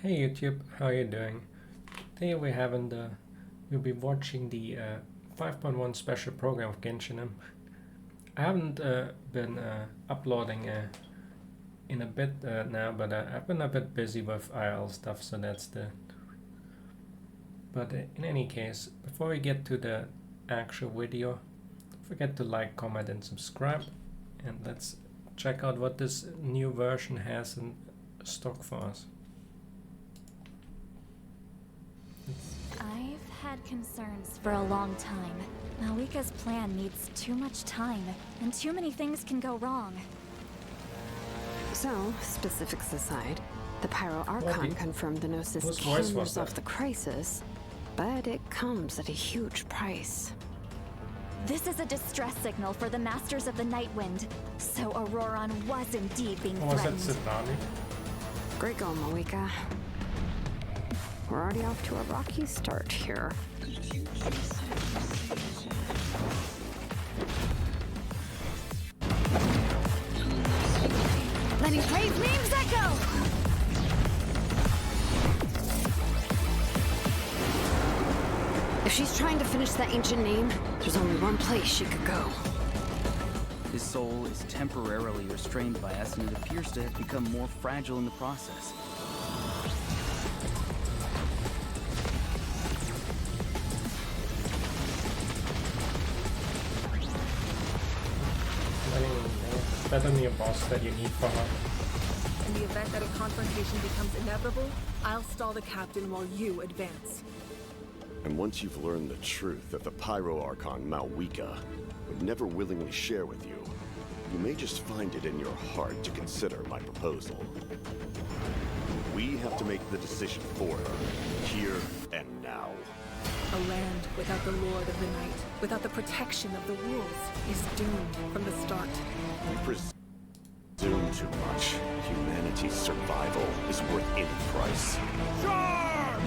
Hey YouTube, how you doing? Today we'll be watching the 5.1 special program of Genshin. I haven't been uploading in a bit now, but I've been a bit busy with IL stuff, so that's the. But in any case, before we get to the actual video, don't forget to like, comment, and subscribe, and let's check out what this new version has in stock for us. I've had concerns for a long time. Malika's plan needs too much time, and too many things can go wrong. So, specifics aside, the Pyro Archon confirmed the Gnosis whose can voice was resolve that? the crisis, but it comes at a huge price. This is a distress signal for the Masters of the Nightwind. So Auroron was indeed being Was that threatened. Sidlani? Great going, Malika. We're already off to a rocky start here. Lenny praise names echo! If she's trying to finish that ancient name, there's only one place she could go. His soul is temporarily restrained by us, and it appears to have become more fragile in the process. I mean, it's definitely a boss that you need for her. In the event that a confrontation becomes inevitable, I'll stall the captain while you advance. And once you've learned the truth that the Pyro Archon Malwika would never willingly share with you, you may just find it in your heart to consider my proposal. We have to make the decision for her, here and now. A land without the Lord of the Night, without the protection of the wolves, is doomed from the start. We presume too much. Humanity's survival is worth any price. Charge!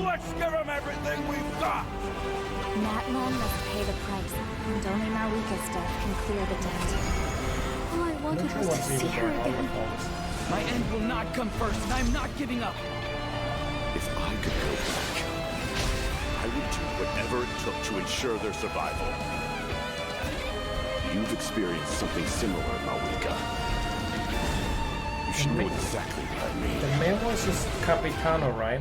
Let's give them everything we've got! Matman must pay the price, and only Malika's death can clear the debt. All I I'm wanted not sure was to what's see even her going on again. with all this. My end will not come first, and I'm not giving up. If I could go back, I would do whatever it took to ensure their survival. You've experienced something similar, Malwika. You should know exactly what I mean. The main voice is Capitano, right?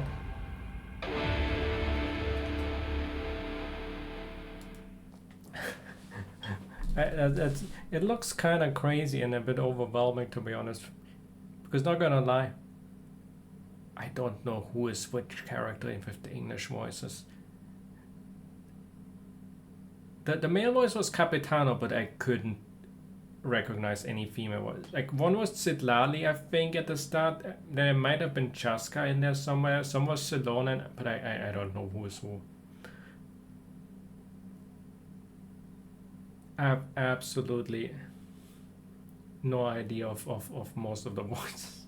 It looks kind of crazy and a bit overwhelming, to be honest. Because not gonna lie, I don't know who is which character with the English voices. The male voice was Capitano, but I couldn't recognize any female voice. Like one was Sidlali, I think, at the start. There might have been Chaska in there somewhere. Some was Ceylon, but I don't know who is who. I have absolutely no idea of most of the voices.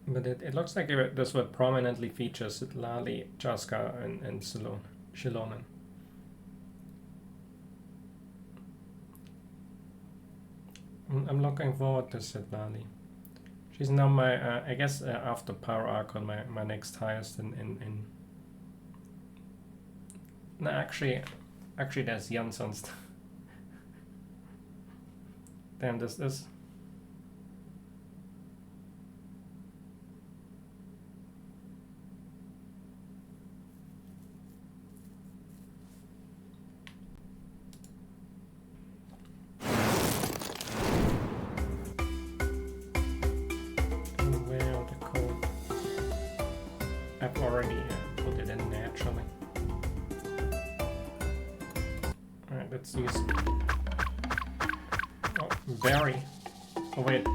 But it looks like this would prominently feature Sidlali, Chaska, and Shilonen. I'm looking forward to Sidlali. She's now my, I guess after Power Archon, my next highest in no, actually there's Janssen's. Damn, this. Where the code? I've already put it in naturally. Alright, let's use. Oh, Barry. Oh, wait.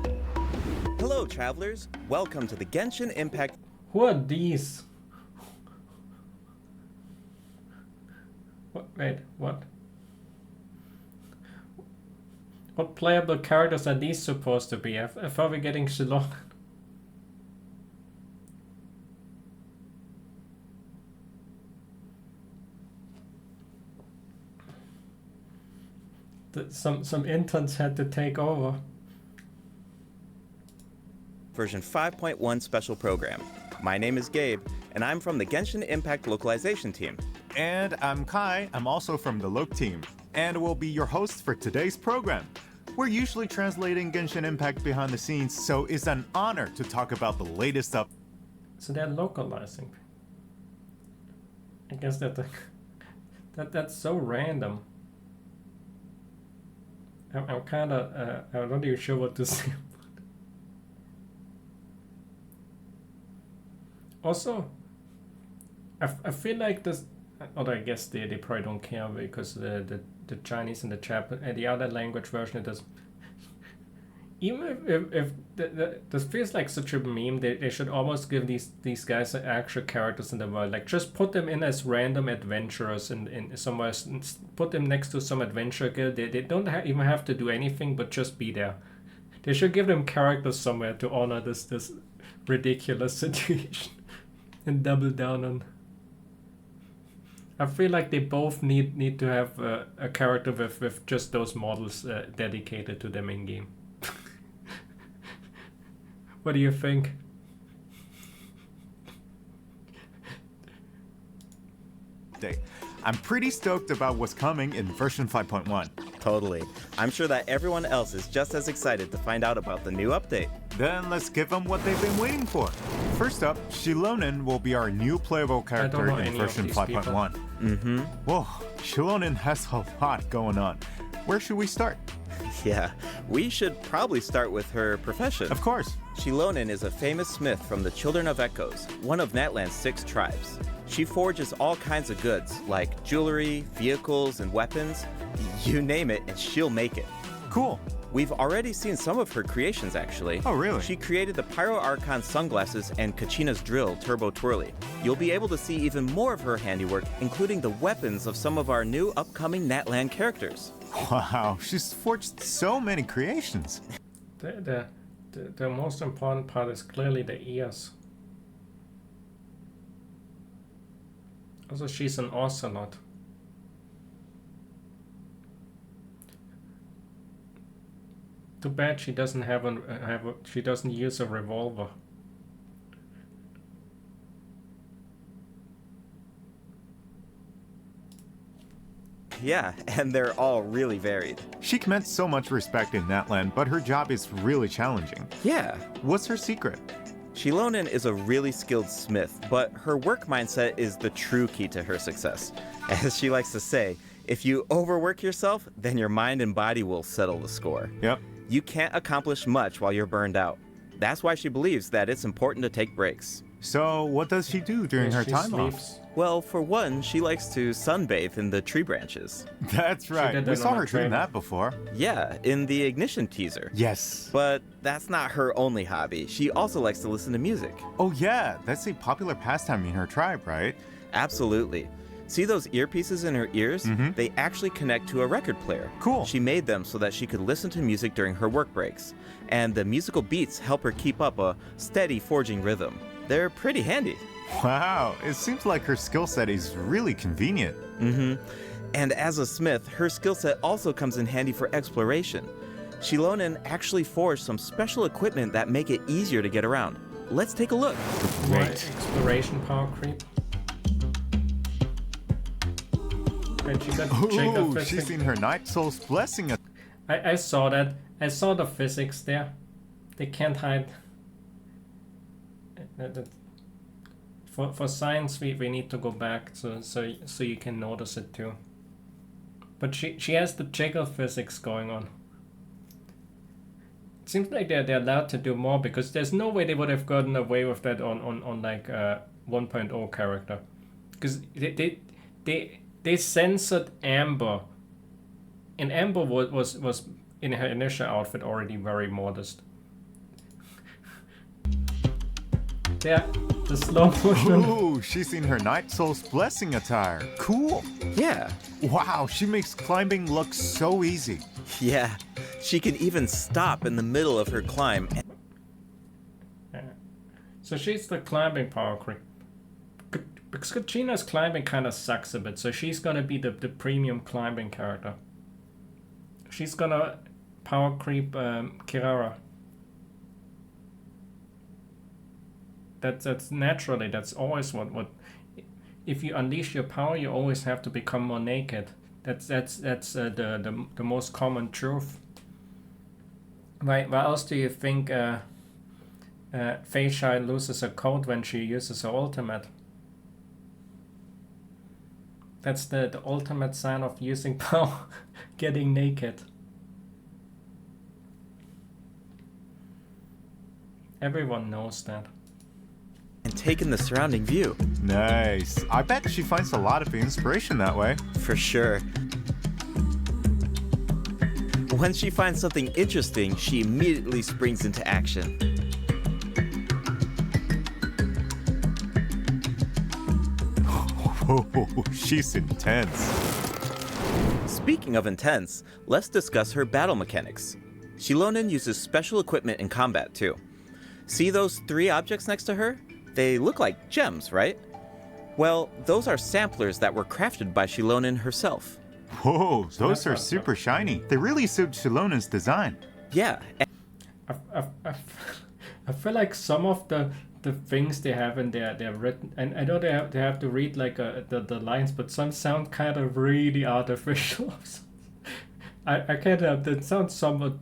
Hello, travelers. Welcome to the Genshin Impact. Who are these? What? Wait, what? What playable characters are these supposed to be? I thought we're getting Shilong. some interns had to take over. Version 5.1 special program. My name is Gabe, and I'm from the Genshin Impact localization team. And I'm Kai. I'm also from the Loc team, and will be your host for today's program. We're usually translating Genshin Impact behind the scenes, so it's an honor to talk about the latest up. So they're localizing. I guess that's so random. I'm kind of I'm not even sure what to say. Also, I feel like this. Although I guess they probably don't care because the Chinese and the Japanese and the other language version it does. Even if this feels like such a meme, they should almost give these guys actual characters in the world. Like just put them in as random adventurers in somewhere. Put them next to some adventure guild. They don't even have to do anything, but just be there. They should give them characters somewhere to honor this ridiculous situation and double down on. I feel like they both need to have a character with just those models dedicated to them in game. What do you think? I'm pretty stoked about what's coming in version 5.1. Totally. I'm sure that everyone else is just as excited to find out about the new update. Then let's give them what they've been waiting for. First up, Shilonen will be our new playable character in version 5.1. Mm-hmm. Whoa, Shilonen has a lot going on. Where should we start? Yeah, we should probably start with her profession. Of course. Shilonen is a famous smith from the Children of Echoes, one of Natlan's 6 tribes. She forges all kinds of goods, like jewelry, vehicles, and weapons. You name it, and she'll make it. Cool. We've already seen some of her creations, actually. Oh, really? She created the Pyro Archon sunglasses and Kachina's drill, Turbo Twirly. You'll be able to see even more of her handiwork, including the weapons of some of our new upcoming Natlan characters. Wow, she's forged so many creations. The most important part is clearly the ears. Also, she's an ocelot. Too bad she doesn't she doesn't use a revolver. Yeah, and they're all really varied. She commands so much respect in Natlan, but her job is really challenging. Yeah. What's her secret? Shilonen is a really skilled smith, but her work mindset is the true key to her success. As she likes to say, if you overwork yourself, then your mind and body will settle the score. Yep. You can't accomplish much while you're burned out. That's why she believes that it's important to take breaks. So, what does she do during her time off? Well, for one, she likes to sunbathe in the tree branches. That's right. We saw her doing that before. Yeah, in the Ignition teaser. Yes. But that's not her only hobby. She also likes to listen to music. Oh yeah, that's a popular pastime in her tribe, right? Absolutely. See those earpieces in her ears? Mm-hmm. They actually connect to a record player. Cool. She made them so that she could listen to music during her work breaks. And the musical beats help her keep up a steady forging rhythm. They're pretty handy. Wow, it seems like her skill set is really convenient. Mm-hmm. And as a smith, her skill set also comes in handy for exploration. Shilonen actually forged some special equipment that make it easier to get around. Let's take a look. Great. Exploration power creep. And she got Ooh, she's seen her Night Soul's blessing. I saw that. I saw the physics there. They can't hide. For science, we need to go back so you can notice it too. But she has the jiggle physics going on. It seems like they're allowed to do more because there's no way they would have gotten away with that on like 1.0 character, because they censored Amber, and Amber was in her initial outfit already very modest. Yeah, the slow motion. Ooh, she's in her Night Soul's blessing attire. Cool. Yeah. Wow, she makes climbing look so easy. Yeah, she can even stop in the middle of her climb. Yeah. So she's the climbing power creep. Because Kachina's climbing kind of sucks a bit, so she's gonna be the premium climbing character. she's gonna power creep Kirara. That's naturally. That's always what. If you unleash your power, you always have to become more naked. That's the most common truth. Why else do you think Fei Shai loses her code when she uses her ultimate? That's the ultimate sign of using power, getting naked. Everyone knows that. And take in the surrounding view. Nice. I bet she finds a lot of inspiration that way. For sure. When she finds something interesting, she immediately springs into action. Oh, she's intense. Speaking of intense, let's discuss her battle mechanics. Shilonen uses special equipment in combat too. See those 3 objects next to her? They look like gems, right? Well, those are samplers that were crafted by Shilonen herself. Whoa, those are super shiny. They really suit Shilonen's design. Yeah. I feel like some of the things they have in there, they're written, and I know they have to read like the lines, but some sound kind of really artificial. I can't help that. It sounds somewhat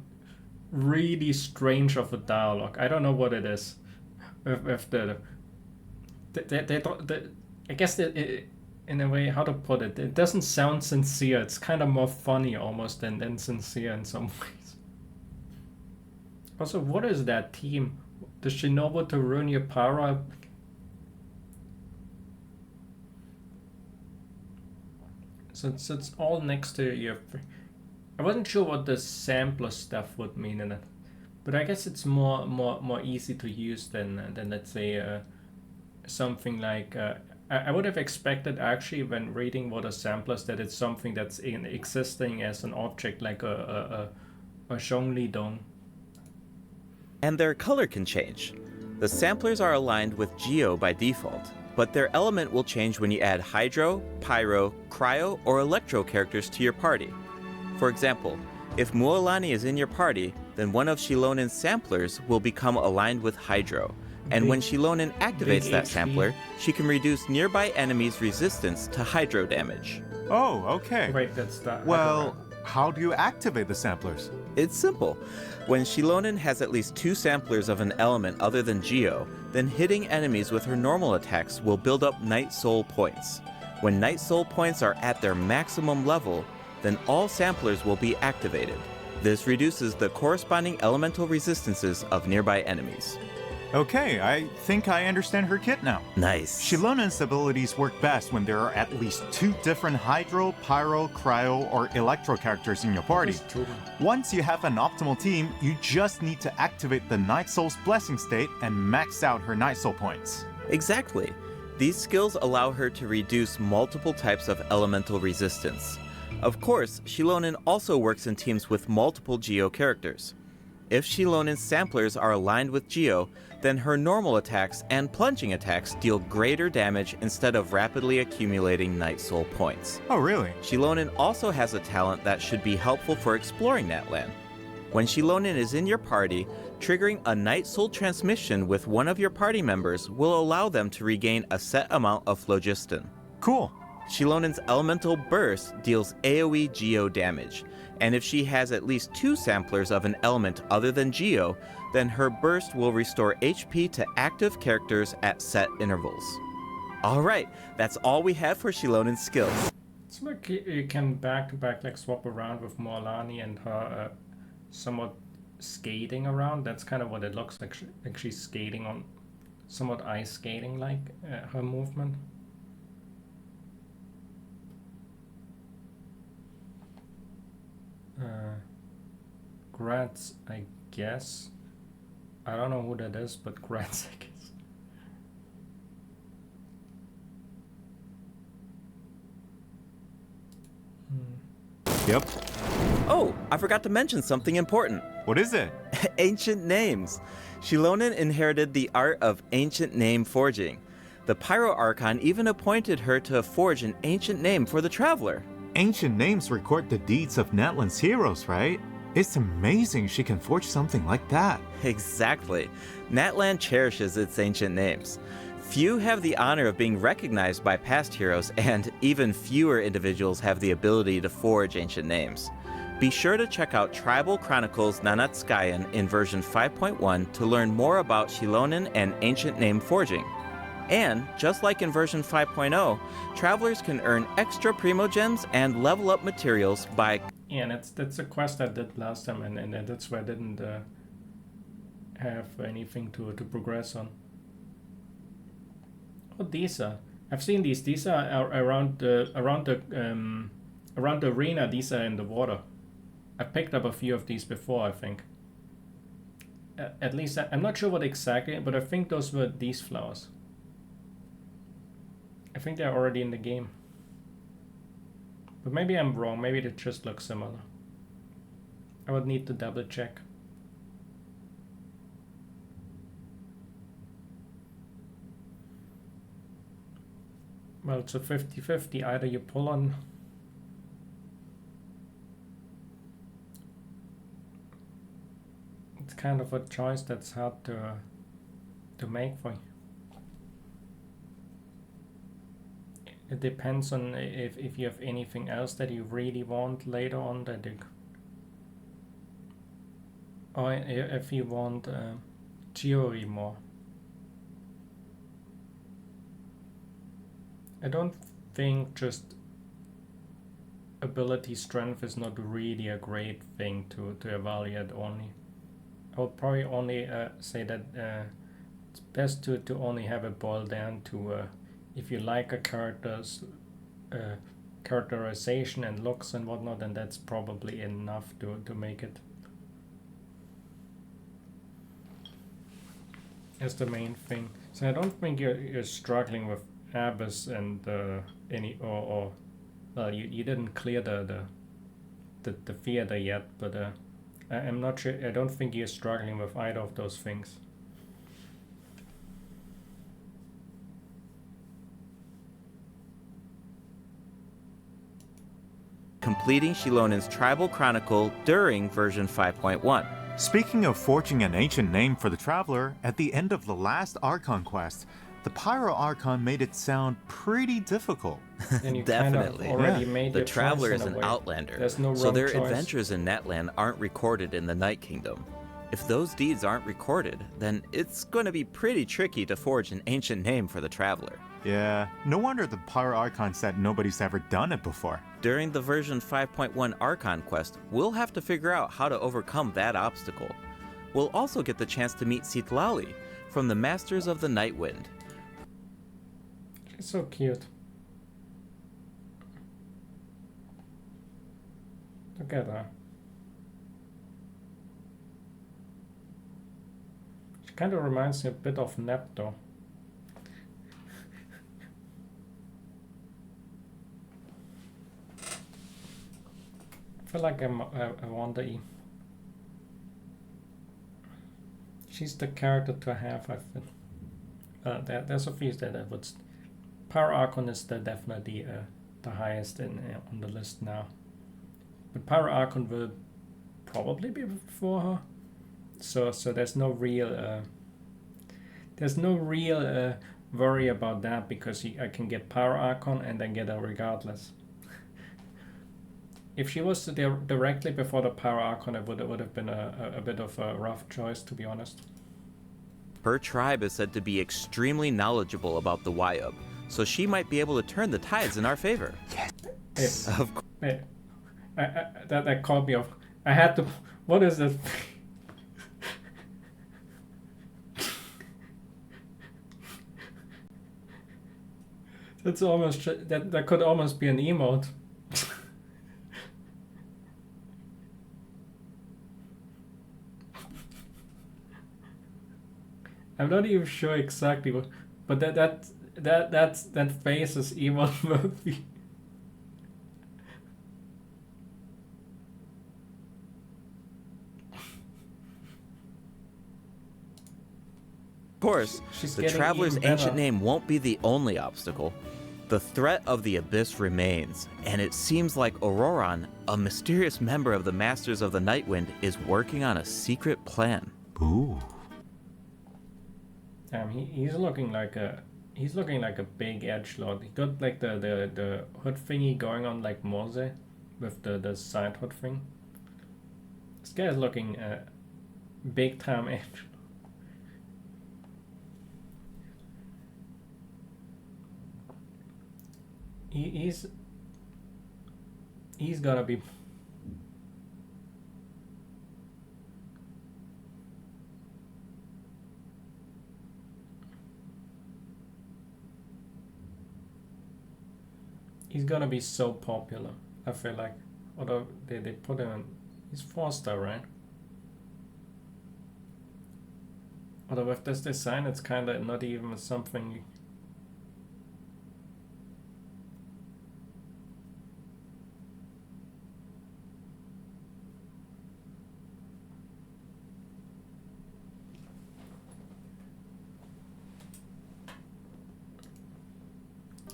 really strange of a dialogue. I don't know what it is. If they don't. I guess in a way, how to put it, it doesn't sound sincere. It's kind of more funny almost than sincere in some ways. Also, what is that team? Does she know what to ruin your power up? So it's all next to your... I wasn't sure what the sampler stuff would mean in it, but I guess it's more easy to use than let's say something like... I would have expected actually when reading what a sampler is that it's something that's existing as an object like a Zhongli Dong. And their color can change. The samplers are aligned with Geo by default, but their element will change when you add Hydro, Pyro, Cryo, or Electro characters to your party. For example, if Mualani is in your party, then one of Shilonen's samplers will become aligned with Hydro, and when Shilonen activates that sampler, she can reduce nearby enemies' resistance to Hydro damage. Oh, okay. Wait, that's that. Well, how do you activate the samplers? It's simple. When Shilonen has at least 2 samplers of an element other than Geo, then hitting enemies with her normal attacks will build up Night Soul points. When Night Soul points are at their maximum level, then all samplers will be activated. This reduces the corresponding elemental resistances of nearby enemies. Okay, I think I understand her kit now. Nice. Shilonen's abilities work best when there are at least 2 different Hydro, Pyro, Cryo, or Electro characters in your party. Once you have an optimal team, you just need to activate the Night Soul's Blessing state and max out her Night Soul points. Exactly. These skills allow her to reduce multiple types of elemental resistance. Of course, Shilonen also works in teams with multiple Geo characters. If Shilonen's samplers are aligned with Geo, then her normal attacks and plunging attacks deal greater damage instead of rapidly accumulating Night Soul points. Oh, really? Shilonen also has a talent that should be helpful for exploring that land. When Shilonen is in your party, triggering a Night Soul transmission with one of your party members will allow them to regain a set amount of phlogiston. Cool. Shilonen's Elemental Burst deals AoE Geo damage, and if she has at least 2 samplers of an element other than Geo, then her burst will restore HP to active characters at set intervals. Alright, that's all we have for Shilonen's skills. It's like you can back-to-back like swap around with Mualani and her somewhat skating around. That's kind of what it looks like. Like she's skating on, somewhat ice skating like her movement. Gratz, I guess. I don't know who that is, but Gratz, I guess. Yep. Oh, I forgot to mention something important. What is it? Ancient names. Shilonen inherited the art of ancient name forging. The Pyro Archon even appointed her to forge an ancient name for the Traveler. Ancient names record the deeds of Natlan's heroes, right? It's amazing she can forge something like that. Exactly. Natlan cherishes its ancient names. Few have the honor of being recognized by past heroes, and even fewer individuals have the ability to forge ancient names. Be sure to check out Tribal Chronicles Nanatskayan in version 5.1 to learn more about Shilonen and ancient name forging. And, just like in version 5.0, travelers can earn extra primogems and level up materials by... Yeah, and that's a quest I did last time, and that's why I didn't have anything to progress on. Oh, these are... I've seen these. These are around the arena. These are in the water. I picked up a few of these before, I think. At least, I'm not sure what exactly, but I think those were these flowers. I think they're already in the game. But maybe I'm wrong, maybe they just look similar. I would need to double check. Well, it's a 50-50, either you pull on... It's kind of a choice that's hard to make for you. It depends on if you have anything else that you really want later on that you... Or if you want jewelry more. I don't think just ability strength is not really a great thing to evaluate only. I would probably only say that it's best to only have it boiled down to if you like a character's characterization and looks and whatnot, then that's probably enough to make it as the main thing. So I don't think you're struggling with Abyss and well, you didn't clear the theater yet, but I'm not sure. I don't think you're struggling with either of those things. completing Shilonen's Tribal Chronicle during version 5.1. Speaking of forging an ancient name for the Traveler, at the end of the last Archon quest, the Pyro Archon made it sound pretty difficult. And you Definitely. Kind of already made the your Traveler choice is in an a way. outlander, There's no so wrong their choice. adventures in Natlan aren't recorded in the Night Kingdom. If those deeds aren't recorded, then it's going to be pretty tricky to forge an ancient name for the Traveler. Yeah, no wonder the Pyro Archon said nobody's ever done it before. During the version 5.1 Archon quest, we'll have to figure out how to overcome that obstacle. We'll also get the chance to meet Citlali from the Masters of the Night Wind. She's so cute. Look at her. She kind of reminds me a bit of Nepto. I feel like I'm a Wonder-E. She's the character to have, I think. There's a few that I would... Pyro Archon is definitely the highest on the list now. But Pyro Archon will probably be before her. So there's no real... worry about that, because I can get Pyro Archon and then get her regardless. If she was directly before the Pyro Archon, it would have been a bit of a rough choice, to be honest. Her tribe is said to be extremely knowledgeable about the Wyub, so she might be able to turn the tides in our favor. Yes. Of course. Hey, that caught me off. I had to... What is that? That's almost... That could almost be an emote. I'm not even sure exactly what, but that face is evil movie. Of course, She's the getting Traveler's even better. ancient name won't be the only obstacle. The threat of the Abyss remains, and it seems like Auroran, a mysterious member of the Masters of the Nightwind, is working on a secret plan. Ooh. He's looking like a big edgelord. He got like the hood thingy going on like Morse with the side hood thing. This guy's looking big time edge. He's gonna be. He's gonna be so popular, I feel like. Although they put him in, he's 4-star, right? Although with this design, it's kinda not even something.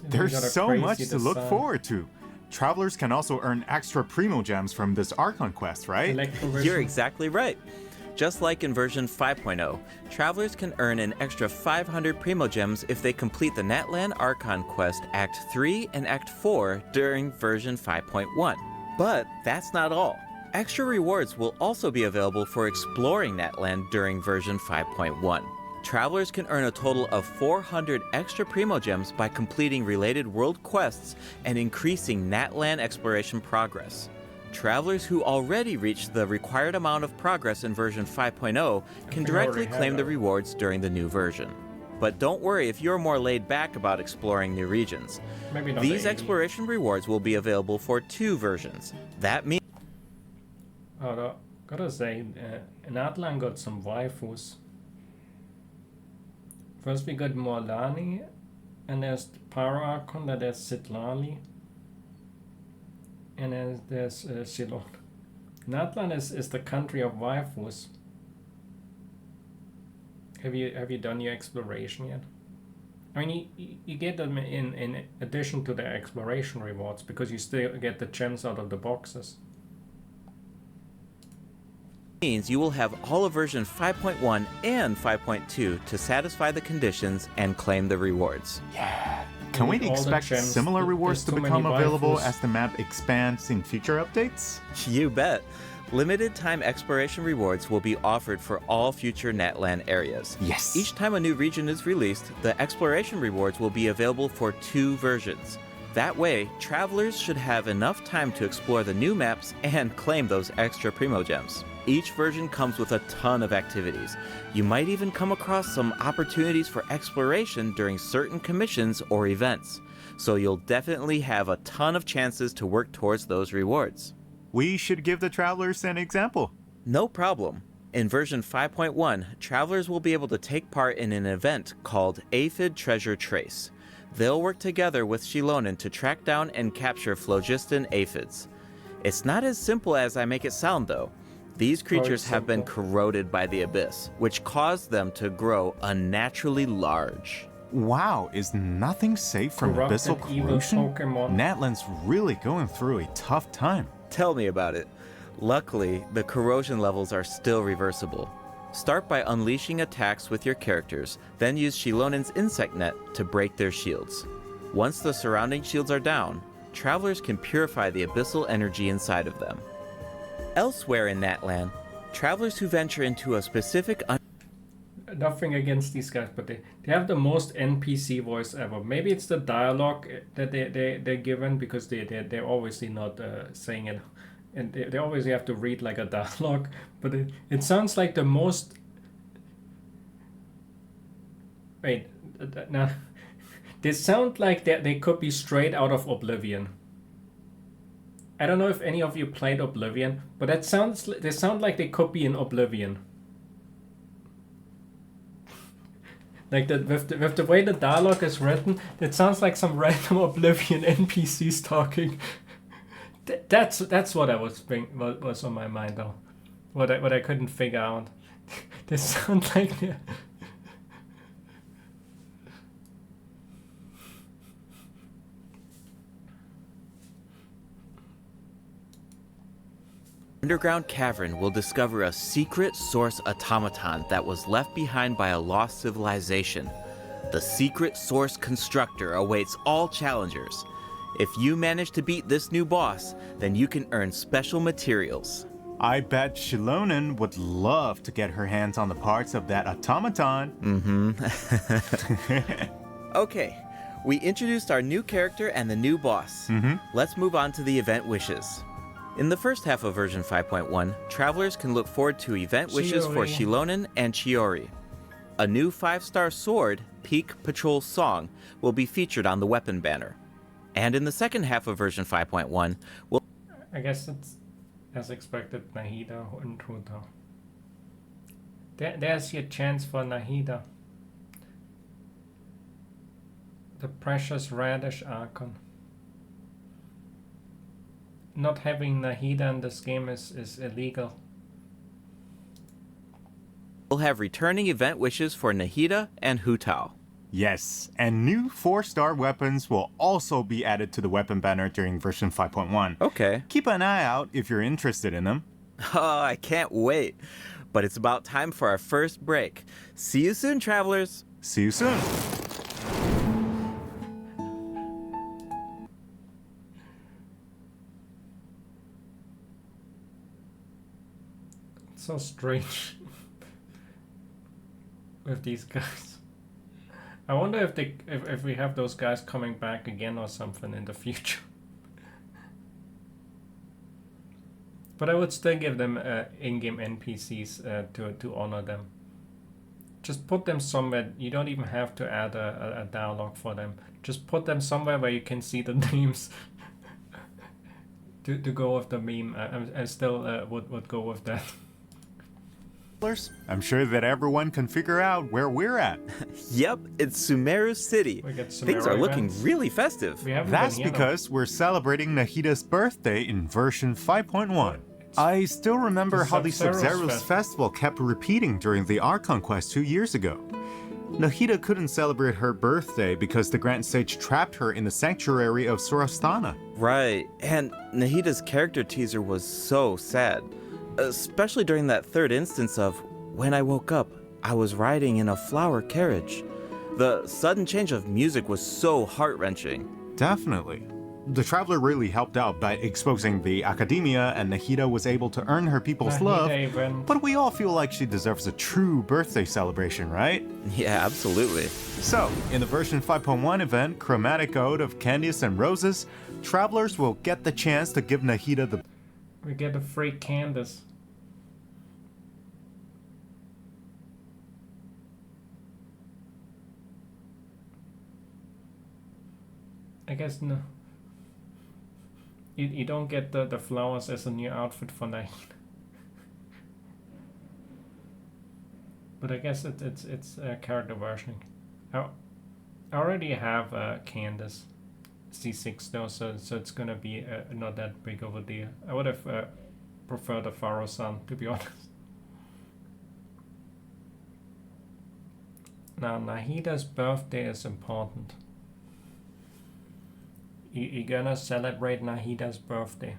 There's so much to look forward to. Travelers can also earn extra Primo Gems from this Archon quest, right? You're exactly right. Just like in version 5.0, travelers can earn an extra 500 Primo Gems if they complete the Natlan Archon quest Act 3 and Act 4 during version 5.1. But that's not all. Extra rewards will also be available for exploring Natlan during version 5.1. Travelers can earn a total of 400 extra Primo Gems by completing related world quests and increasing Natlan exploration progress. Travelers who already reached the required amount of progress in version 5.0 can directly claim the rewards during the new version. But don't worry if you're more laid back about exploring new regions. These exploration rewards will be available for 2 versions. That means... Gotta say, Natlan got some waifus. First we got Morlani, and there's the Pyro Archon, that there's Sitlali, and then there's Shilon. Natlan is the country of waifus. Have you done your exploration yet? I mean, you get them in addition to the exploration rewards, because you still get the gems out of the boxes. Means you will have all of version 5.1 and 5.2 to satisfy the conditions and claim the rewards. Yeah. Can we expect similar rewards to become available as the map expands in future updates? You bet. Limited time exploration rewards will be offered for all future Natlan areas. Yes. Each time a new region is released, the exploration rewards will be available for 2 versions. That way, travelers should have enough time to explore the new maps and claim those extra Primo Gems. Each version comes with a ton of activities. You might even come across some opportunities for exploration during certain commissions or events. So you'll definitely have a ton of chances to work towards those rewards. We should give the travelers an example. No problem. In version 5.1, travelers will be able to take part in an event called Aphid Treasure Trace. They'll work together with Shilonen to track down and capture phlogiston aphids. It's not as simple as I make it sound, though. These creatures have been corroded by the Abyss, which caused them to grow unnaturally large. Wow, is nothing safe from abyssal corrosion? Natlan's really going through a tough time. Tell me about it. Luckily, the corrosion levels are still reversible. Start by unleashing attacks with your characters, then use Shilonen's insect net to break their shields. Once the surrounding shields are down, travelers can purify the abyssal energy inside of them. Elsewhere in Natlan, travelers who venture into a specific... Nothing against these guys, but they have the most NPC voice ever. Maybe it's the dialogue that they're given, because they're obviously not saying it. And they always have to read like a dialogue, but it sounds like the most... Wait, now... They sound like they could be straight out of Oblivion. I don't know if any of you played Oblivion, but they sound like they could be in Oblivion. Like with the way the dialogue is written, it sounds like some random Oblivion NPCs talking. That's what was on my mind though. What I couldn't figure out. They sound like they're... Underground cavern will discover a secret source automaton that was left behind by a lost civilization. The secret source constructor awaits all challengers. If you manage to beat this new boss, then you can earn special materials. I bet Shilonen would love to get her hands on the parts of that automaton. Okay, we introduced our new character and the new boss. Let's move on to the event wishes. In the first half of version 5.1, travelers can look forward to event wishes for Shilonen and Chiori. A new 5-star sword, Peak Patrol Song, will be featured on the weapon banner. And in the second half of version 5.1, we'll... I guess it's as expected, Nahida and Ruta. There's your chance for Nahida. The precious radish Archon. Not having Nahida in this game is illegal. We'll have returning event wishes for Nahida and Hu Tao. Yes, and new 4-star weapons will also be added to the weapon banner during version 5.1. Okay. Keep an eye out if you're interested in them. Oh, I can't wait. But it's about time for our first break. See you soon, travelers. See you soon. It's so strange with these guys. I wonder if we have those guys coming back again or something in the future. But I would still give them in-game NPCs to honor them. Just put them somewhere. You don't even have to add a dialogue for them. Just put them somewhere where you can see the names. to go with the meme. I still would go with that. I'm sure that everyone can figure out where we're at. Yep, it's Sumeru City. Things are looking really festive. That's because we're celebrating Nahida's birthday in version 5.1. I still remember how the Sub-Zero's festival kept repeating during the Archon quest 2 years ago. Nahida couldn't celebrate her birthday because the Grand Sage trapped her in the sanctuary of Surasthana. Right, and Nahida's character teaser was so sad. Especially during that third instance of, when I woke up, I was riding in a flower carriage. The sudden change of music was so heart-wrenching. Definitely. The Traveler really helped out by exposing the Academia, and Nahida was able to earn her people's love. But we all feel like she deserves a true birthday celebration, right? Yeah, absolutely. So, in the version 5.1 event, Chromatic Ode of Candies and Roses, travelers will get the chance to give Nahida the... We get a free Candace. I guess no. You don't get the flowers as a new outfit for Nahida. But I guess it's character versioning. I already have Candace. C6 though, so it's gonna be not that big of a deal. I would have preferred a Pharaoh-san, to be honest. Now, Nahida's birthday is important. You're gonna celebrate Nahida's birthday.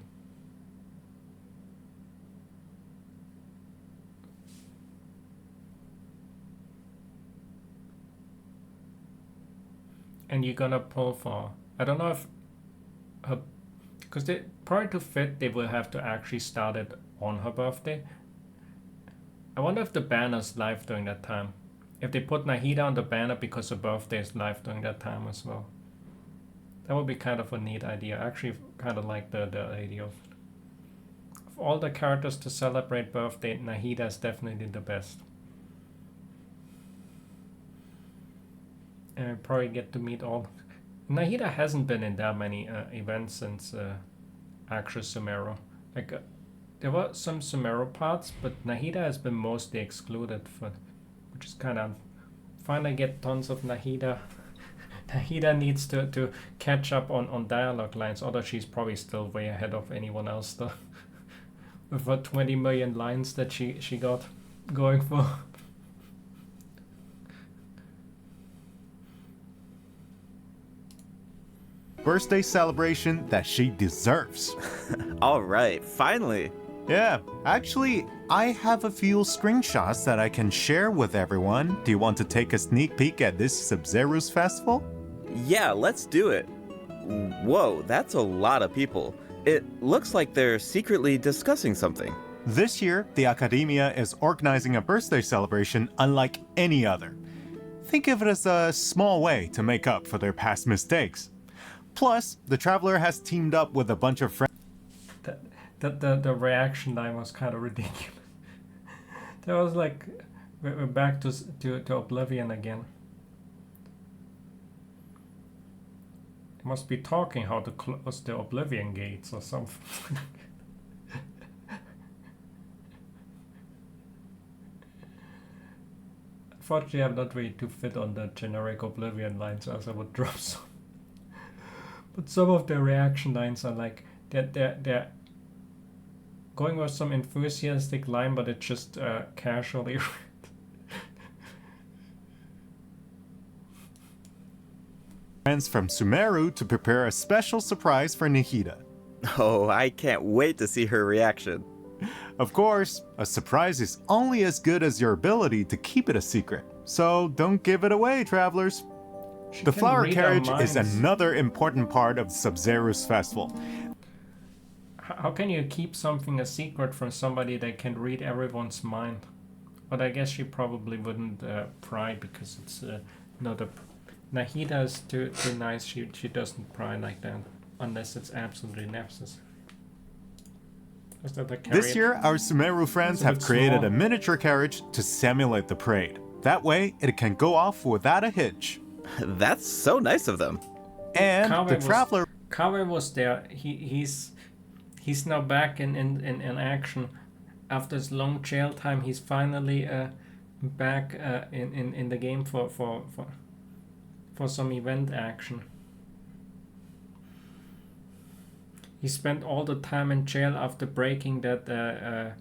And you're gonna pull for... I don't know if her, because prior to Fit, they will have to actually start it on her birthday. I wonder if the banner's live during that time. If they put Nahida on the banner because her birthday is live during that time as well. That would be kind of a neat idea. I actually kind of like the idea of all the characters to celebrate birthday, Nahida is definitely the best. And I probably get to meet all... Nahida hasn't been in that many events since actual Sumeru. Like, there were some Sumeru parts, but Nahida has been mostly excluded, which is kind of... Finally get tons of Nahida. Nahida needs to catch up on dialogue lines, although she's probably still way ahead of anyone else though. With her 20 million lines that she got going for. Birthday celebration that she deserves. All right, finally. Yeah, actually, I have a few screenshots that I can share with everyone. Do you want to take a sneak peek at this Sub-Zero's festival? Yeah, let's do it. Whoa, that's a lot of people. It looks like they're secretly discussing something. This year, the Academia is organizing a birthday celebration unlike any other. Think of it as a small way to make up for their past mistakes. Plus, the Traveler has teamed up with a bunch of friends. The reaction time was kind of ridiculous. That was like we're back to Oblivion again. It must be talking how to close the Oblivion gates or something. Unfortunately, I'm not ready to fit on the generic Oblivion lines, as I would drop some. But some of the reaction lines are like they're going with some enthusiastic line, but it's just casually. Friends from Sumeru to prepare a special surprise for Nihida. Oh, I can't wait to see her reaction. Of course, a surprise is only as good as your ability to keep it a secret. So don't give it away, travelers. The flower carriage is another important part of Sub-Zero's festival. How can you keep something a secret from somebody that can read everyone's mind? But I guess she probably wouldn't pry because it's not a... Nahida is too nice, she doesn't pry like that. Unless it's absolutely necessary. Is that the carriage? This year, our Sumeru friends have created a miniature carriage to simulate the parade. That way, it can go off without a hitch. That's so nice of them. And the Traveler... Kawe was there. He's now back in action. After his long jail time, he's finally back in the game for some event action. He spent all the time in jail after breaking that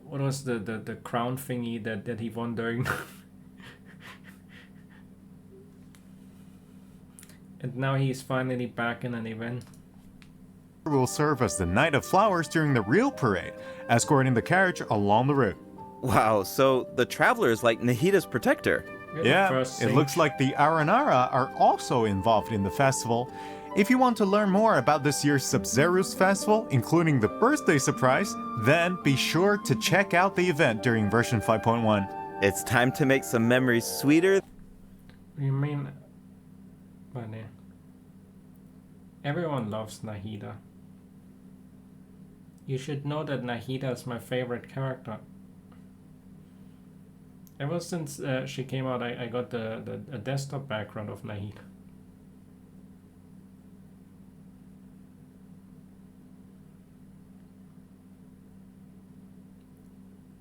what was the crown thingy that he won during and now he's finally back in an event. Will serve as the Knight of Flowers during the real parade, escorting the carriage along the route. Wow, so the Traveler is like Nahida's protector. Yeah, it looks like the Aranara are also involved in the festival. If you want to learn more about this year's Sub-Zero's festival, including the birthday surprise, then be sure to check out the event during version 5.1. It's time to make some memories sweeter. You mean... Everyone loves Nahida. You should know that Nahida is my favorite character. Ever since she came out, I got the desktop background of Nahida.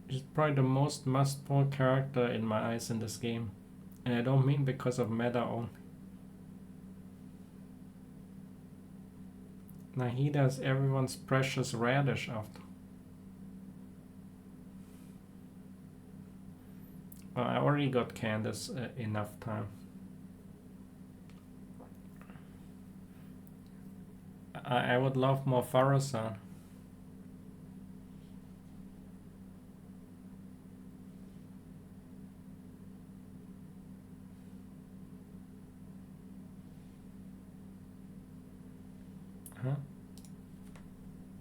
She's probably the most must-play character in my eyes in this game. And I don't mean because of meta only. Nahida is everyone's precious radish after. Well, I already got Candace enough time. I would love more Farah-san.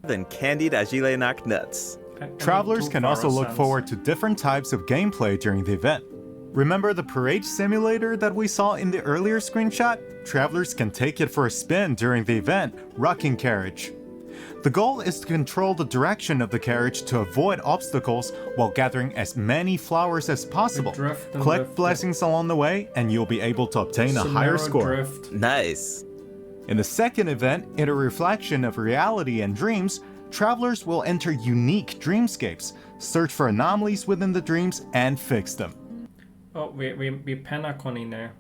Than candied Agilenak nuts. Travelers can also look forward to different types of gameplay during the event. Remember the parade simulator that we saw in the earlier screenshot? Travelers can take it for a spin during the event, Rocking Carriage. The goal is to control the direction of the carriage to avoid obstacles while gathering as many flowers as possible. Collect blessings along the way and you'll be able to obtain a higher score. Nice. In the second event, in a reflection of reality and dreams, travelers will enter unique dreamscapes, search for anomalies within the dreams, and fix them. Oh, we Panacon in there.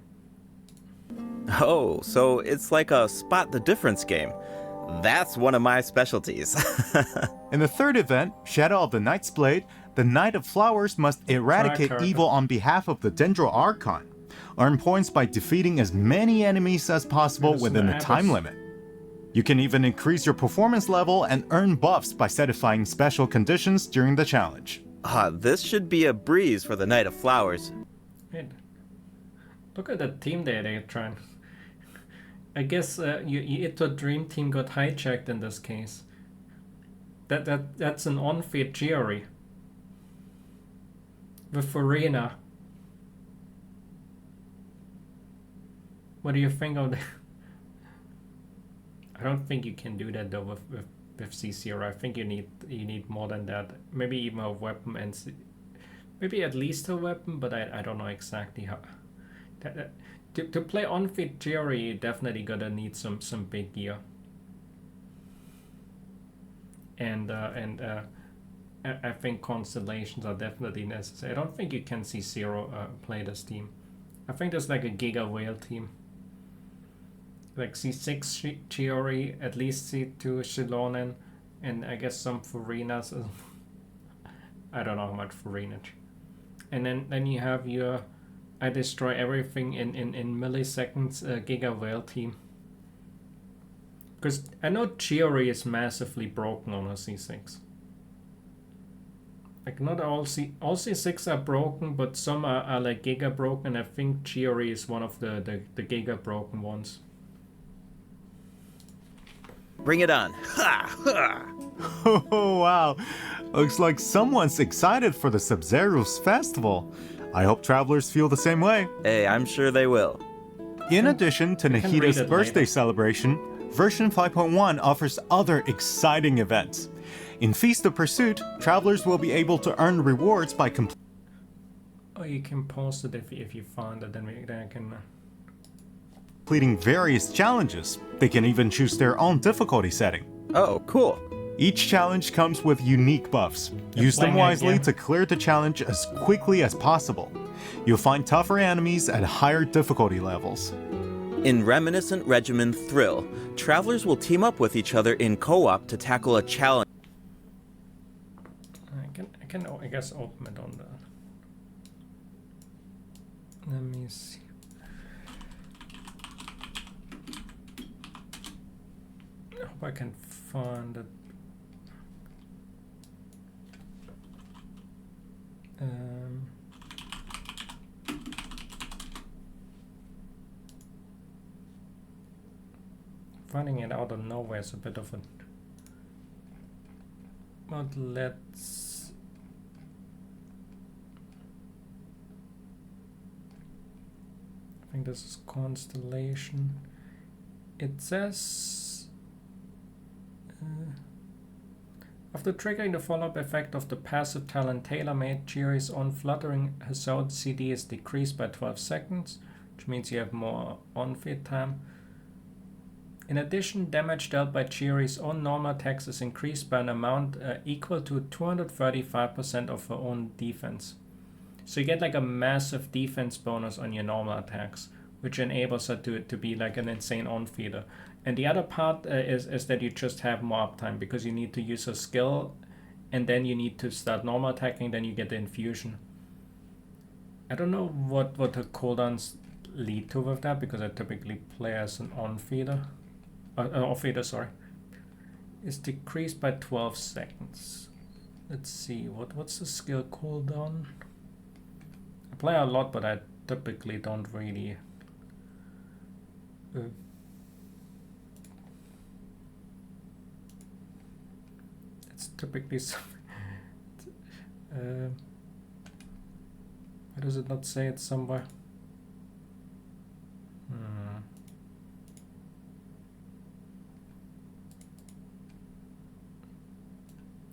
Oh, so it's like a spot the difference game. That's one of my specialties. In the third event, Shadow of the Knight's Blade, the Knight of Flowers must eradicate evil on behalf of the Dendro Archon. Earn points by defeating as many enemies as possible within a time limit. You can even increase your performance level and earn buffs by satisfying special conditions during the challenge. This should be a breeze for the Night of Flowers. Wait. Look at the team they're trying. I guess Ito Dream Team got hijacked in this case. That's an on-feed Chiori. With Farina. What do you think of that? I don't think you can do that though with C0. I think you need more than that. Maybe even a weapon and maybe at least a weapon, but I don't know exactly how. To play on-feed Chiori, you definitely gotta need some big gear. And I think constellations are definitely necessary. I don't think you can see Zero play this team. I think there's like a Giga Whale team. Like C6 Chiori, at least C2 Shilonen, and I guess some Furinas. I don't know how much Furinage. And then you have your I destroy everything in milliseconds Giga Whale team. Because I know Chiori is massively broken on a C6. Like not all C6 are broken, but some are like Giga broken. I think Chiori is one of the Giga broken ones. Bring it on. Ha! Ha! Oh, wow. Looks like someone's excited for the Sub-Zero's festival. I hope travelers feel the same way. Hey, I'm sure they will. In addition to Nahida's birthday celebration, version 5.1 offers other exciting events. In Feast of Pursuit, travelers will be able to earn rewards by completing. Oh, you can post it if you find it, then I can. Completing various challenges. They can even choose their own difficulty setting. Oh, cool. Each challenge comes with unique buffs. Use them wisely to clear the challenge as quickly as possible. You'll find tougher enemies at higher difficulty levels. In Reminiscent Regimen Thrill, travelers will team up with each other in co-op to tackle a challenge. I guess open it on the. Let me see. I hope I can find it. Finding it out of nowhere is a bit of a. But let's. I think this is Constellation. It says. After triggering the follow-up effect of the passive talent tailor-made, Chiori's on-fluttering Hazard CD is decreased by 12 seconds, which means you have more on-feed time. In addition, damage dealt by Chiori's own normal attacks is increased by an amount equal to 235% of her own defense. So you get like a massive defense bonus on your normal attacks, which enables her to be like an insane on-feeder. And the other part is that you just have more uptime because you need to use a skill and then you need to start normal attacking, then you get the infusion. I don't know what the cooldowns lead to with that because I typically play as an on-feeder. Off-feeder, sorry. It's decreased by 12 seconds. Let's see, what's the skill cooldown? I play a lot, but I typically don't really... it's typically some... why does it not say it somewhere?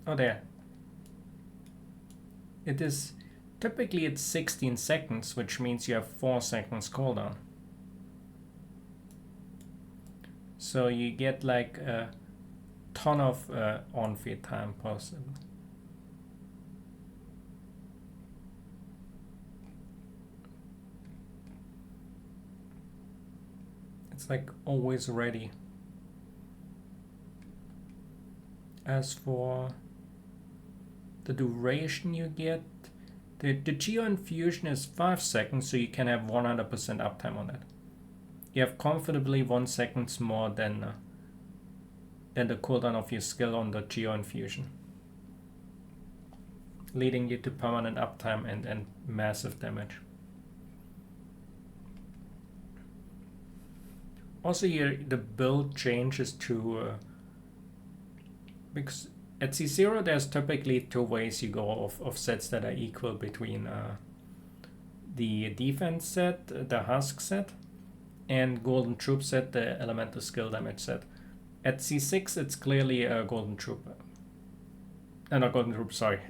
Oh, there. It is typically it's 16 seconds, which means you have 4 seconds cooldown. So you get like a ton of on-feed time possible. It's like always ready. As for the duration you get, the Geo Infusion is 5 seconds, so you can have 100% uptime on it. You have comfortably 1 second more than than the cooldown of your skill on the Geo Infusion, leading you to permanent uptime and massive damage. Also here the build changes to because at C0 there's typically two ways you go of sets that are equal between the defense set, the husk set, and golden troop set, the elemental skill damage set. At C6 it's clearly a golden troop. Not golden troop, sorry.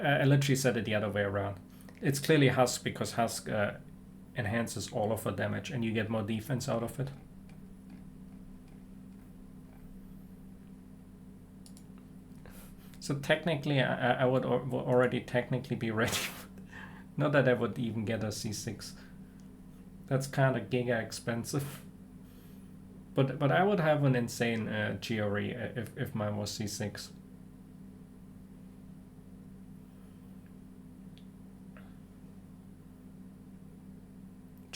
I literally said it the other way around. It's clearly husk because husk enhances all of her damage and you get more defense out of it. So technically I would already technically be ready. Not that I would even get a C6. That's kind of giga expensive. But I would have an insane GRE if mine was C6.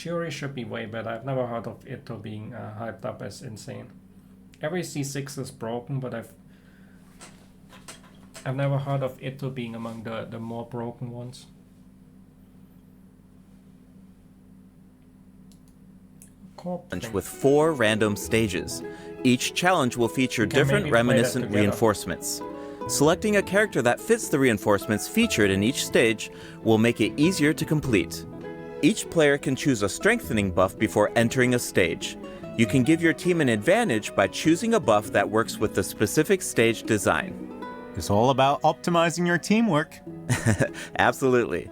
GRE should be way better. I've never heard of Ito being hyped up as insane. Every C6 is broken, but I've never heard of Ito being among the more broken ones. With 4 random stages. Each challenge will feature different reminiscent reinforcements. Selecting a character that fits the reinforcements featured in each stage will make it easier to complete. Each player can choose a strengthening buff before entering a stage. You can give your team an advantage by choosing a buff that works with the specific stage design. It's all about optimizing your teamwork. Absolutely.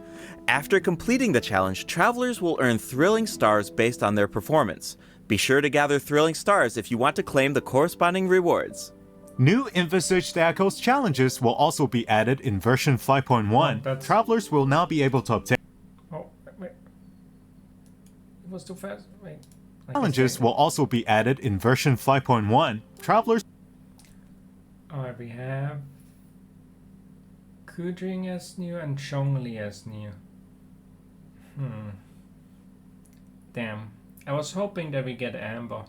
After completing the challenge, travelers will earn thrilling stars based on their performance. Be sure to gather thrilling stars if you want to claim the corresponding rewards. New envisaged Echoes challenges will also be added in version 5.1. Oh, travelers will now be able to obtain wait. It was too fast. Wait. challenges will also be added in version 5.1. Travelers. Alright, we have Kujing as new and Zhongli as new. Damn. I was hoping that we get Amber.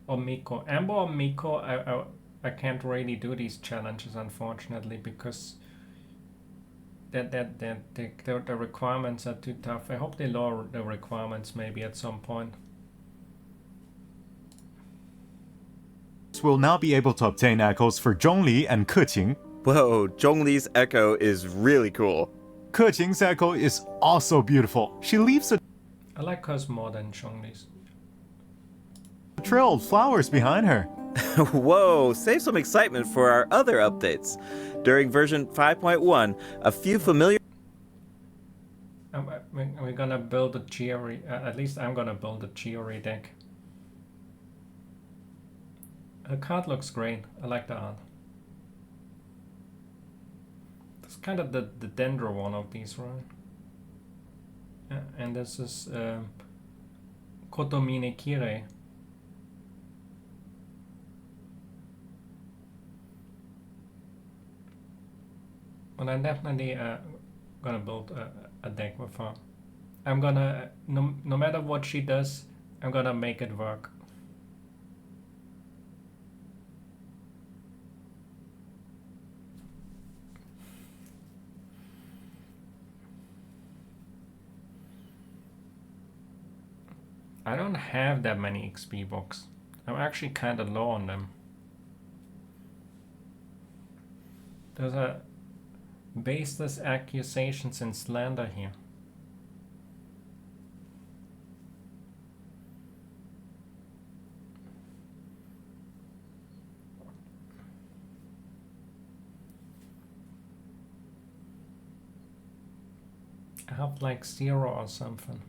Or Miko. Amber or Miko, I can't really do these challenges unfortunately because the requirements are too tough. I hope they lower the requirements maybe at some point. Will now be able to obtain echoes for Zhongli and Keqing. Whoa, Zhongli's echo is really cool. Keqing's echo is also beautiful. She leaves a I like hers more than Zhongli's. trail of flowers behind her. Whoa, save some excitement for our other updates. During version 5.1, a few familiar... We're gonna build a Chiori, at least I'm gonna build a Chiori deck. The card looks great, I like the art. It's kind of the Dendro one of these, right? Yeah, and this is Kotomine Kirei. Well, I'm definitely gonna build a deck with her. I'm gonna, no matter what she does, I'm gonna make it work. I don't have that many XP books. I'm actually kind of low on them. There's a baseless accusations and slander here. I have like 0 or something.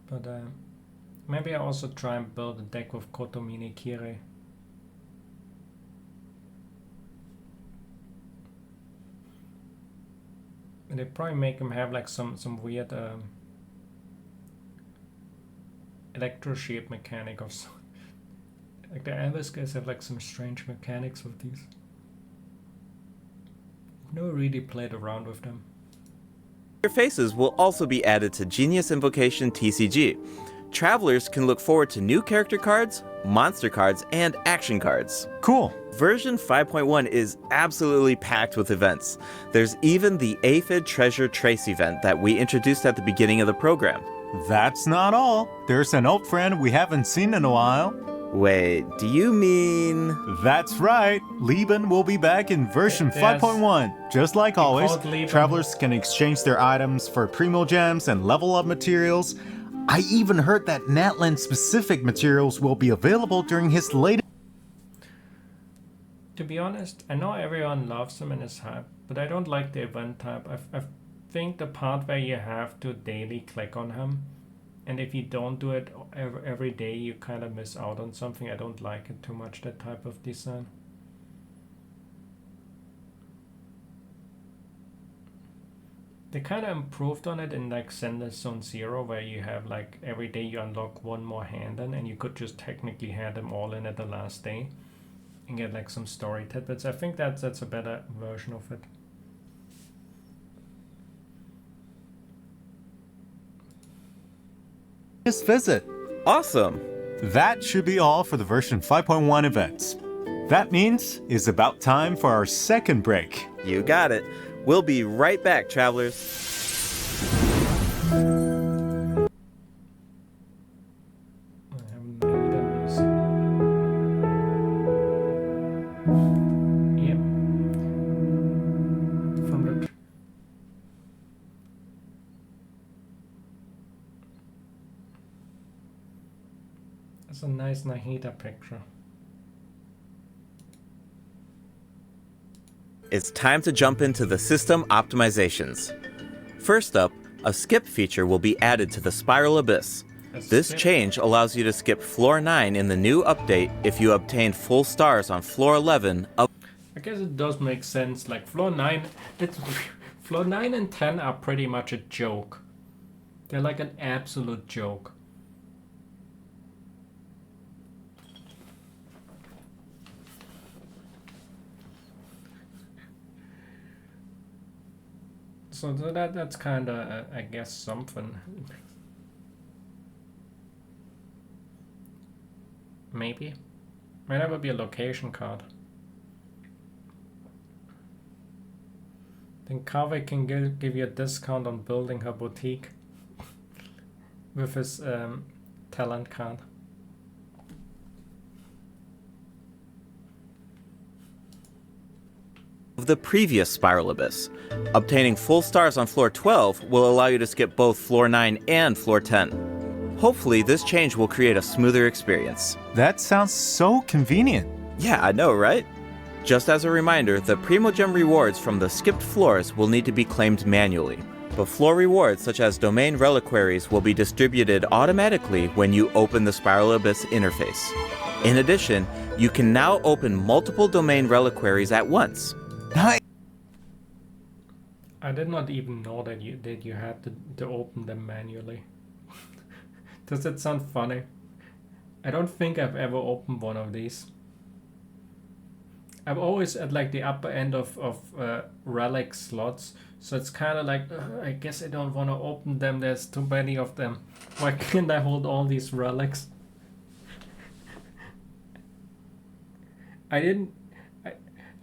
But maybe I also try and build a deck with Kotomine Kirei. And they probably make him have like some weird electro shape mechanic or so. Like the Elvis guys have like some strange mechanics with these. I've never really played around with them. Your faces will also be added to Genius Invocation TCG. travelers can look forward to new character cards, monster cards, and action cards. Cool. Version 5.1 is absolutely packed with events. There's even the Aphid Treasure Trace event that we introduced at the beginning of the program. That's not all. There's an old friend we haven't seen in a while. Wait, do you mean... That's right. Lieben will be back in version 5.1. Just like always, travelers can exchange their items for Primo Gems and level up materials. I even heard that Natlan specific materials will be available during his latest... To be honest, I know everyone loves him and is hype, but I don't like the event type. I think the part where you have to daily click on him, and if you don't do it every day, you kind of miss out on something. I don't like it too much, that type of design. They kind of improved on it in like Sender Zone Zero, where you have like every day you unlock one more hand in, and you could just technically hand them all in at the last day and get like some story tidbits. I think that's a better version of it. Just visit. Awesome! That should be all for the version 5.1 events. That means it's about time for our second break. You got it. We'll be right back, travelers. Yep. From the that's a nice Nahida picture. It's time to jump into the system optimizations. First up, a skip feature will be added to the Spiral Abyss. This change allows you to skip Floor 9 in the new update if you obtained full stars on Floor 11 of... I guess it does make sense. Like Floor 9, Floor 9 and 10 are pretty much a joke. They're like an absolute joke. So that's kind of, I guess, something. Maybe. Might that would be a location card. Then Kaveh can give you a discount on building her boutique with his talent card. Of the previous Spiral Abyss. Obtaining full stars on Floor 12 will allow you to skip both Floor 9 and Floor 10. Hopefully, this change will create a smoother experience. That sounds so convenient. Yeah, I know, right? Just as a reminder, the Primogem rewards from the skipped floors will need to be claimed manually. But floor rewards such as domain reliquaries will be distributed automatically when you open the Spiral Abyss interface. In addition, you can now open multiple domain reliquaries at once. I did not even know that you had to open them manually. Does that sound funny? I don't think I've ever opened one of these. I'm always at like the upper end of relic slots, so it's kind of like, I guess I don't want to open them, there's too many of them. Why can't I hold all these relics? I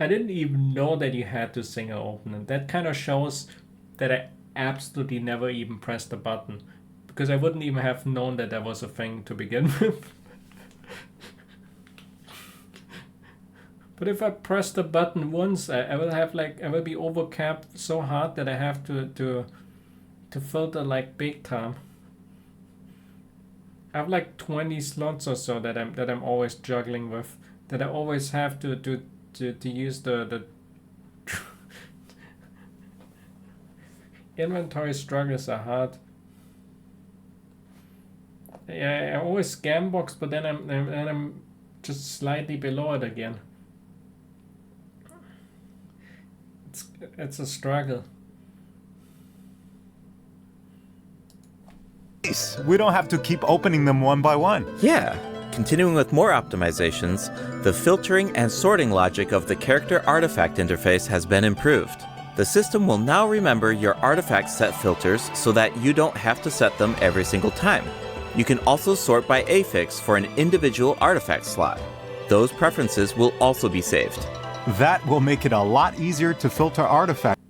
didn't even know that you had to single open it. That kind of shows that I absolutely never even pressed the button, because I wouldn't even have known that there was a thing to begin with. But if I press the button once, I will have like, I will be overcapped so hard that I have to filter like big time. I have like 20 slots or so that I'm always juggling with, that I always have to use the inventory struggles are hard. Yeah, I always scam box, but then I'm just slightly below it again. It's a struggle. We don't have to keep opening them one by one. Yeah. Continuing with more optimizations, the filtering and sorting logic of the character artifact interface has been improved. The system will now remember your artifact set filters so that you don't have to set them every single time. You can also sort by affix for an individual artifact slot. Those preferences will also be saved. That will make it a lot easier to filter artifacts.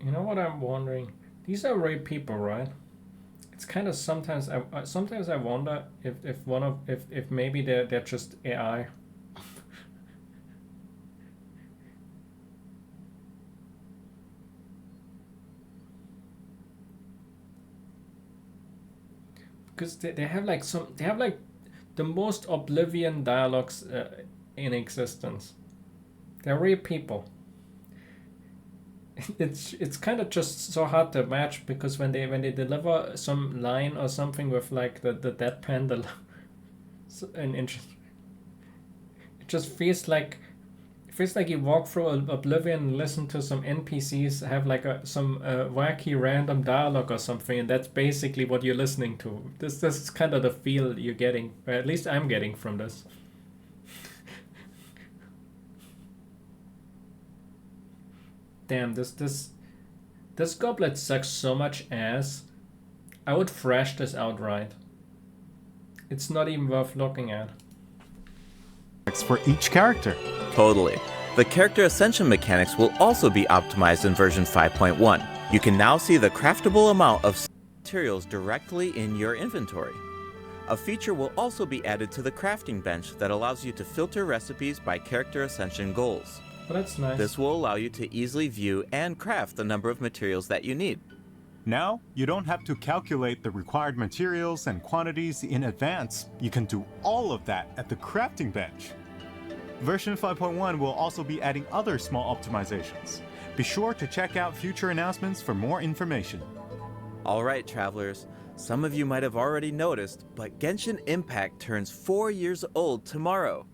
You know what I'm wondering? These are real people, right? It's kind of sometimes I wonder if maybe they're just AI. Because they have like the most oblivion dialogues in existence. They're real people. It's kind of just so hard to match, because when they deliver some line or something with like the deadpan, it just feels like you walk through Oblivion and listen to some NPCs have like some wacky random dialogue or something, and that's basically what you're listening to. This is kind of the feel you're getting, or at least I'm getting from this. Damn, this goblet sucks so much ass. I would thrash this outright. It's not even worth looking at. For each character. Totally. The character ascension mechanics will also be optimized in version 5.1. You can now see the craftable amount of materials directly in your inventory. A feature will also be added to the crafting bench that allows you to filter recipes by character ascension goals. Well, that's nice. This will allow you to easily view and craft the number of materials that you need. Now, you don't have to calculate the required materials and quantities in advance. You can do all of that at the crafting bench. Version 5.1 will also be adding other small optimizations. Be sure to check out future announcements for more information. Alright, travelers. Some of you might have already noticed, but Genshin Impact turns 4 years old tomorrow.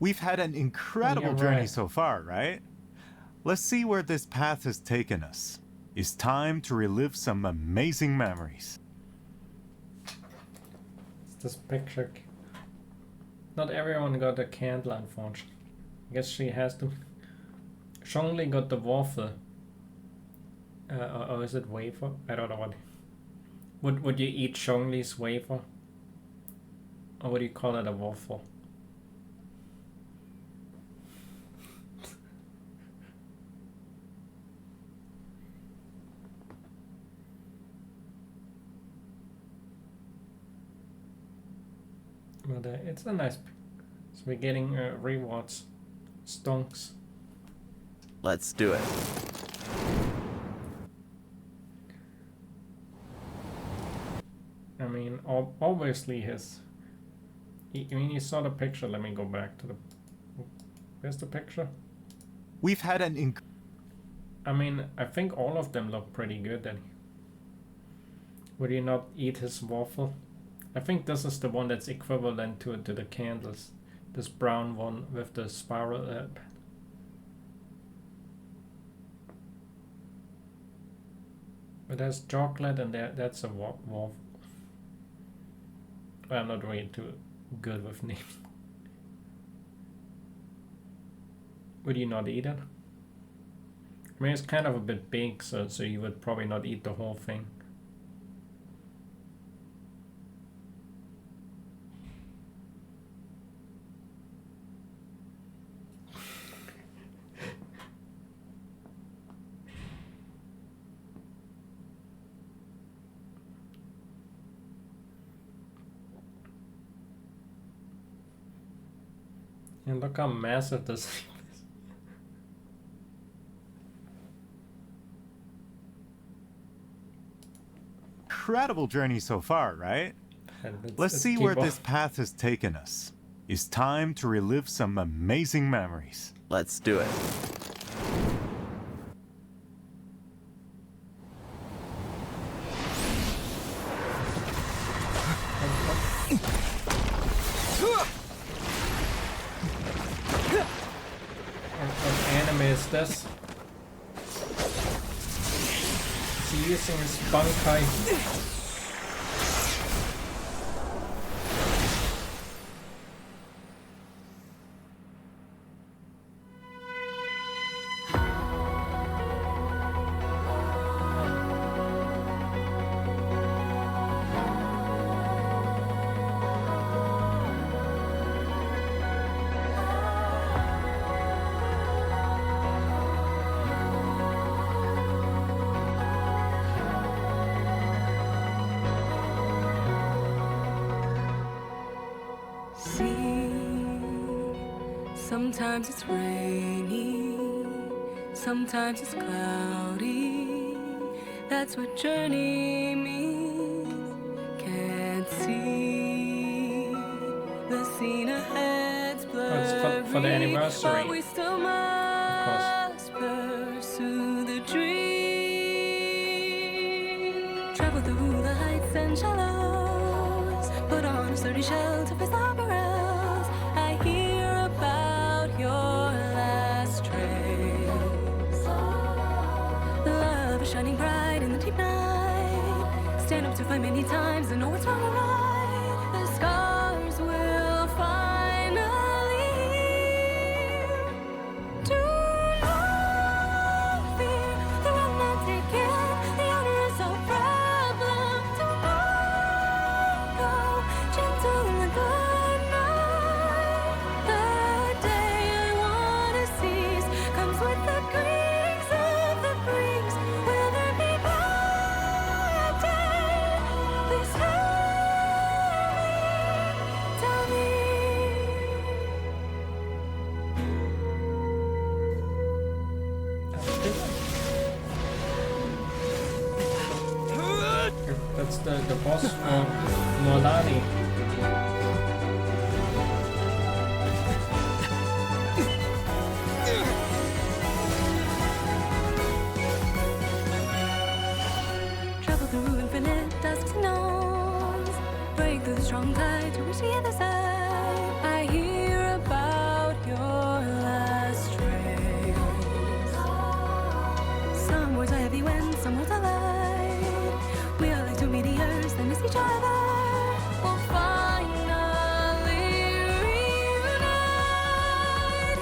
We've had an incredible journey so far, right? Let's see where this path has taken us. It's time to relive some amazing memories. It's this picture. Not everyone got a candle, unfortunately. I guess she has to. Zhongli got the waffle. Or is it wafer? I don't know what. Would you eat Zhongli's wafer? Or would you call it a waffle? But it's a nice. So we're getting rewards, stonks. Let's do it. I mean, obviously his. I mean, you saw the picture. Let me go back to the. Where's the picture? We've had an. I mean, I think all of them look pretty good. Then. Would you not eat his waffle? I think this is the one that's equivalent to the candles. This brown one with the spiral. But there's chocolate and that's a waffle. I'm not really too good with names. Would you not eat it? I mean, it's kind of a bit big, so you would probably not eat the whole thing. And look how massive this thing is. Incredible journey so far, right? Let's see where this path has taken us. It's time to relive some amazing memories. Let's do it. What anime is this? Is he using his Bankai? Sometimes it's rainy, sometimes it's cloudy. That's what journey means. Can't see the scene ahead's blurry, It's for the anniversary. but we still must pursue the dream. Travel through the heights and shallows, put on a sturdy shell to face the perils. I hear about your last trace. Love is shining bright in the deep night. Stand up to fight many times and know what's wrong and right. The scars will finally heal. Do not fear the road not taken. The outer is no problem. Do not go gentle and good night. The day I wanna seize comes with the creaks of the breeze. Will there be bad day? Please tell me. That's the boss for Nolani. Travel through infinite dusks and dawns, break through the strong tide to reach the other side. I hear about your last trace. Some words are heavy when some words are light. We are like two meteors that miss each other. We'll finally reunite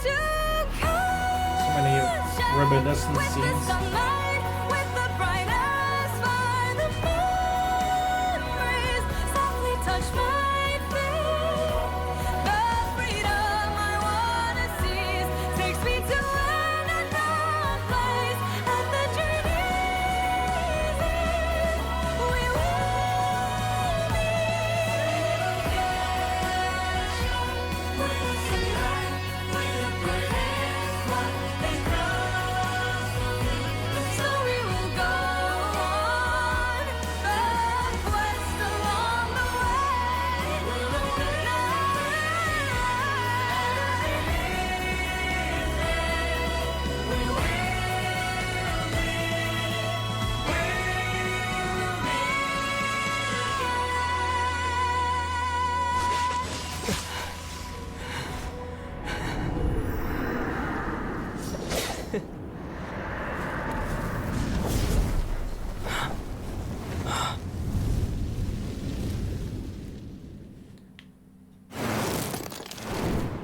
to So many catch reminiscent with the scenes. sunlight, with the brightest fire, the memories softly touch my feet. The freedom I wanna seize takes me to an unknown place, and the journey's end. We will meet again. We'll see light with the brightest light they cross. So we will go on the quest along the way. We'll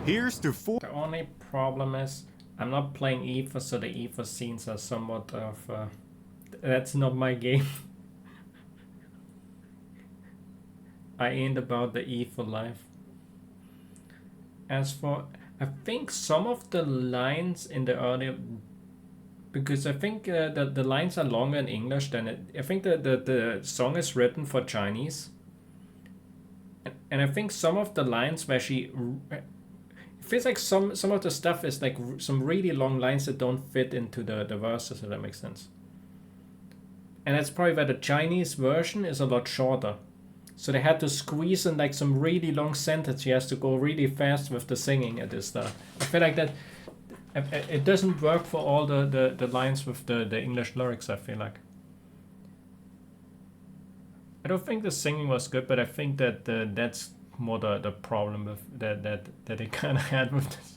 Here's to 4. The only problem is I'm not playing Aether, so the Aether scenes are somewhat of that's not my game. I ain't about the Aether life. As for, I think some of the lines in the earlier, because I think that the lines are longer in English than it. I think the song is written for Chinese, and I think some of the lines where she. It feels like some of the stuff is like some really long lines that don't fit into the verses, if that makes sense. And that's probably why the Chinese version is a lot shorter. So they had to squeeze in like some really long sentence. She has to go really fast with the singing at this stuff. I feel like that it doesn't work for all the lines with the English lyrics, I feel like. I don't think the singing was good, but I think that that's more the problem with that they kind of had with this.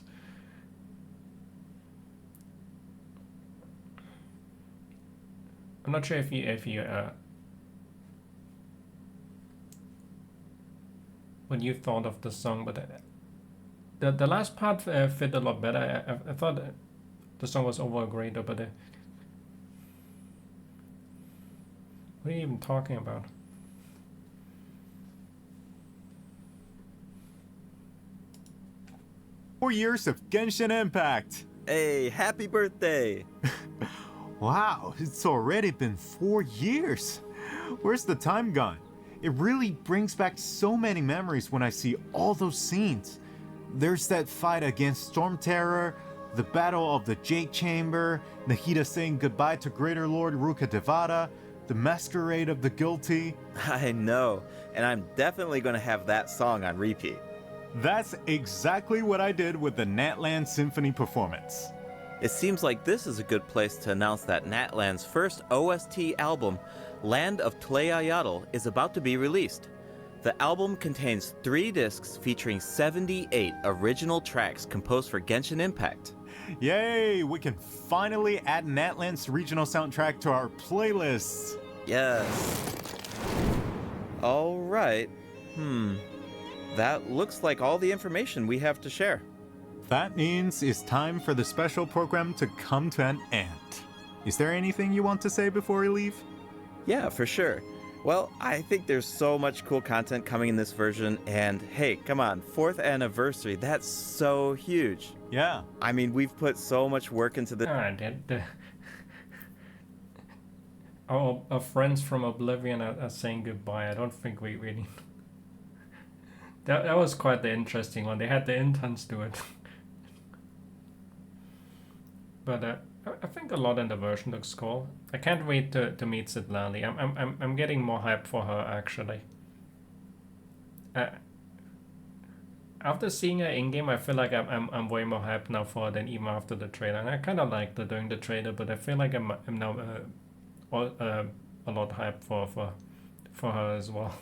I'm not sure if you what you thought of the song, but the last part fit a lot better. I thought the song was overall great, but what are you even talking about? 4 years of Genshin Impact. Hey, happy birthday! Wow, it's already been 4 years. Where's the time gone? It really brings back so many memories when I see all those scenes. There's that fight against Storm Terror, the Battle of the Jade Chamber, Nahida saying goodbye to Greater Lord Ruka Devada, the Masquerade of the Guilty. I know, and I'm definitely going to have that song on repeat. That's exactly what I did with the Natland Symphony performance. It seems like this is a good place to announce that Natland's first OST album, Land of Tleayatl, is about to be released. The album contains 3 discs featuring 78 original tracks composed for Genshin Impact. Yay! We can finally add Natland's regional soundtrack to our playlists. Yes. All right. That looks like all the information we have to share. That means it's time for the special program to come to an end. Is there anything you want to say before we leave? Yeah, for sure. Well, I think there's so much cool content coming in this version, and hey, come on, 4th anniversary, that's so huge. Yeah. I mean, we've put so much work into this. Our friends from Oblivion are saying goodbye. I don't think we really... That was quite the interesting one. They had the interns do it. But I think a lot in the version looks cool. I can't wait to meet Citlali. I'm getting more hype for her actually. After seeing her in game, I feel like I'm way more hyped now for her than even after the trailer. And I kind of liked her during the trailer, but I feel like I'm now a lot hyped for her as well.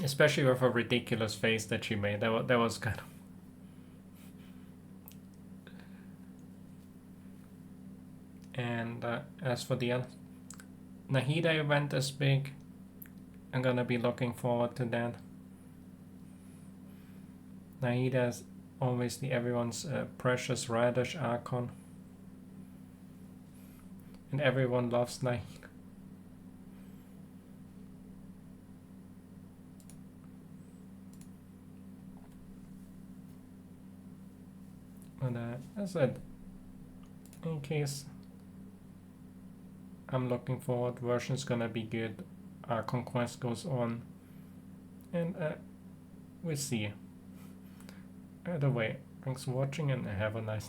Especially with her ridiculous face that she made. That was kind of... And as for the Nahida event is big, I'm gonna be looking forward to that. Nahida is obviously everyone's precious radish Archon. And everyone loves Nahida. But as I said, in case I'm looking forward, version's gonna be good, our conquest goes on, and we'll see. Either way, thanks for watching and have a nice